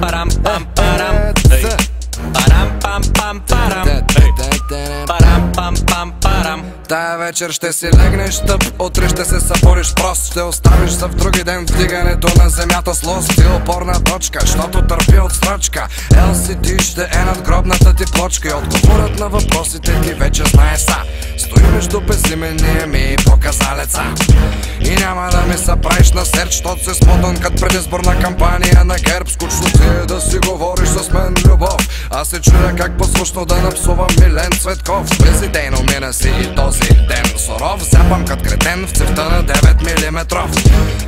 парам пам парам, парам пам пам парам, парам пам пам парам. Тая вечер ще си легнеш тъп, утре ще се събориш прост. Ще оставиш за в други ден вдигането на земята с лост. Ти опорна точка, щото търпи от строчка. LCD ще е надгробната ти плочка. И отговорът на въпросите ти вече знае са. Стои между безименния ми и показалеца. И няма да ми се правиш на серч, щото се смотан кът предизборна кампания на ГЕРБ. Скучно ти е да си говориш с мен любов. Аз се чудя как послушно да напсувам Милен Цветков. Безидейно мина си и този ден суров. Зяпам кът кретен в цевта на 9 мм.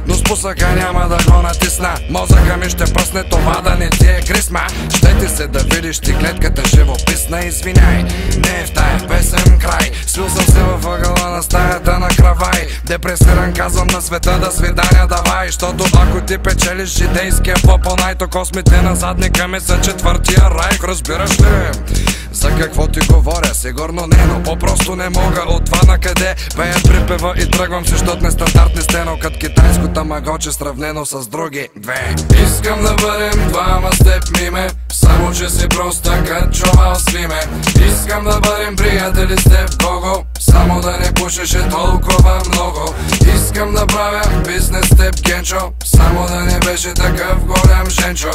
Но с пусъка няма да го натисна. Мозъка ми ще пръсне, това да не ти е крисма. Ще ти се да видиш ти клетката живописна. Извиняй, не е в тая песен край. Свил съм се във ъгъла на стаята на кравай. Депресиран казвам на света да свидания давай. Щото ако ти печелиш жидейския попонай, то космите на задника ми са четвъртия рай. Разбираш ли? За какво ти говоря? Сигурно не, но по-просто не мога. От това на къде пея припева и тръгвам си, щот нестандартни стено. Кът китайско тамагоче сравнено с други две. Искам да бъдем двама с теб, миме, само че си проста кът чувал свиме. Искам да бъдем приятели с теб, Гого, само да не пушеше толкова много. Искам да правя бизнес с теб, Генчо, само да не беше такъв голям женчо.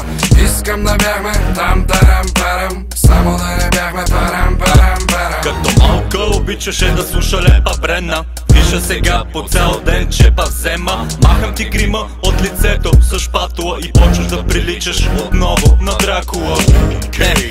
Искам да бяхме там тарам парам, само да не бяхме парам парам парам. Като малка обичаше да слуша Лепа Брена. Вижда сега по цял ден чепа взема. Махам ти грима от лицето с шпатула и почваш да приличаш отново на Дракула.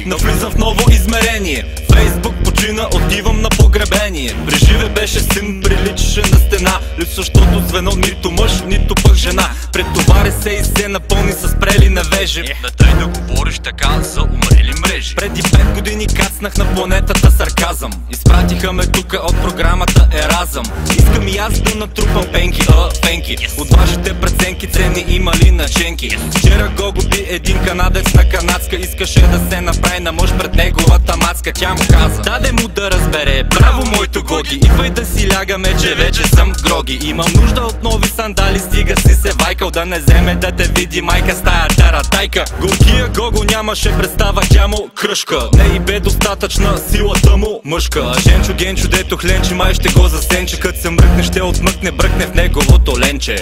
Навлизам в ново измерение. Фейсбук почина, отивам на погребение. Преживе беше син, приличаше на стена. Липсващото звено, нито мъж, нито пък жена. Претовари се и се напълни с прели навежи. Да дай да говориш така за умрели мрежи. Преди 5 години кацнах на планетата сарказъм. Изпратиха ме тука от програмата Еразъм. Искам и аз да натрупам пенки, пенки. От вашите преценки цени има ли наченки? Вчера Гого би един канадец на канадска. Искаше да се направи на мъж пред неговата мацка. Тя му каза, даде му да разбере. Браво, моето Гоги, идвай да си лягаме, че вече съм гроги. Имам нужда от нови сандали, стига си се вайкал. Да не вземе да те види майка с тая таратайка. Горкия Гого нямаше представа, тя му кръшка. Не и бе достатъчна силата му мъжка. Женчо Генчо, дето хленче, май ще го засенче. Кът се мръкне, ще отмъкне, бръкне в неговото ленче.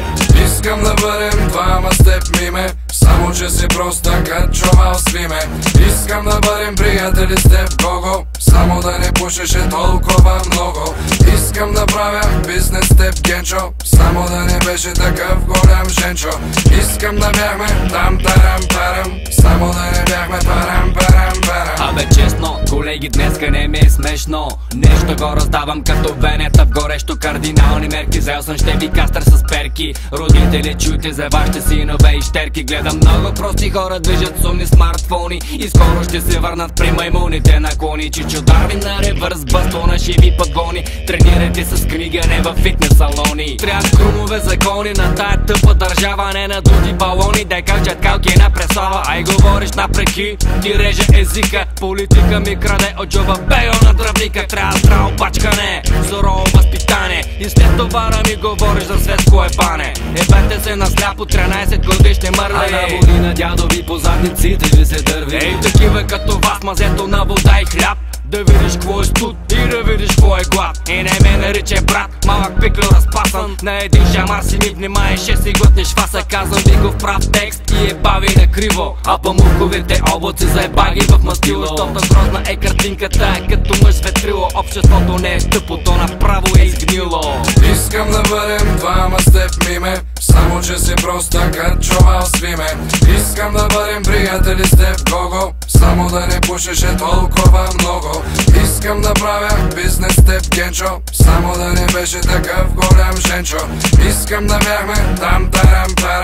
Искам да бъдем двама с теб, миме, само че си проста кът чувал свиме. Искам да бъдем приятели с теб, Гого, само да не пушеше толкова много. Искам да правя бизнес с теб, Генчо, само да не беше такъв голям женчо. Искам да бяхме там тарам парам, само да не бяхме парам парам парам. Абе честно, колеги, днеска не ми е смешно. Нещо го раздавам като венета в горещо. Кардинални мерки, взел съм ще ви кастър с перки. Родители, чуйте за вашите синове и щерки. Гледам много прости хора движат с умни смартфони и скоро ще се върнат при маймуните на кони. Чичо Дарвин на ревърс, бастона, шиви подгони. Тренирайте с книга, не във фитнес салони. Трябват крумове закони на тая тъпа държава, не на дути балони. Дай качат калки на преслава, ай говориш напреки, ти реже езика. Политика ми краде от джоба бейо на травника. Трябва здраво пачкане, сурово възпитание и след това да ми говориш за светско ебане. Ебете се на сляпо 13 годишни мърли. А на води на дядови по задниците ви се дърви. Ей такива като вас, мазето на вода и хляб. Да видиш какво е студ и да видиш какво е глад. И не ме наричай брат, малък пикло разпасан. На един шамар си ми внимаеш, ще си глътнеш фаса. Казвам ви го в прав текст и е бави на криво. А памуковите облаци заебаги в мастило. Щото грозна е картинката, като мъж ветрило. Обществото не е тъпо, то направо е изгнило. Искам да бъдем двама с теб, миме, само че си проста кът чувал свиме. Искам да бъдем приятели с теб, Гого, само да не пушеше толкова много. Искам да правя бизнес с теб, Генчо, само да не беше такъв голям женчо. Искам да бяхме там тарам парам.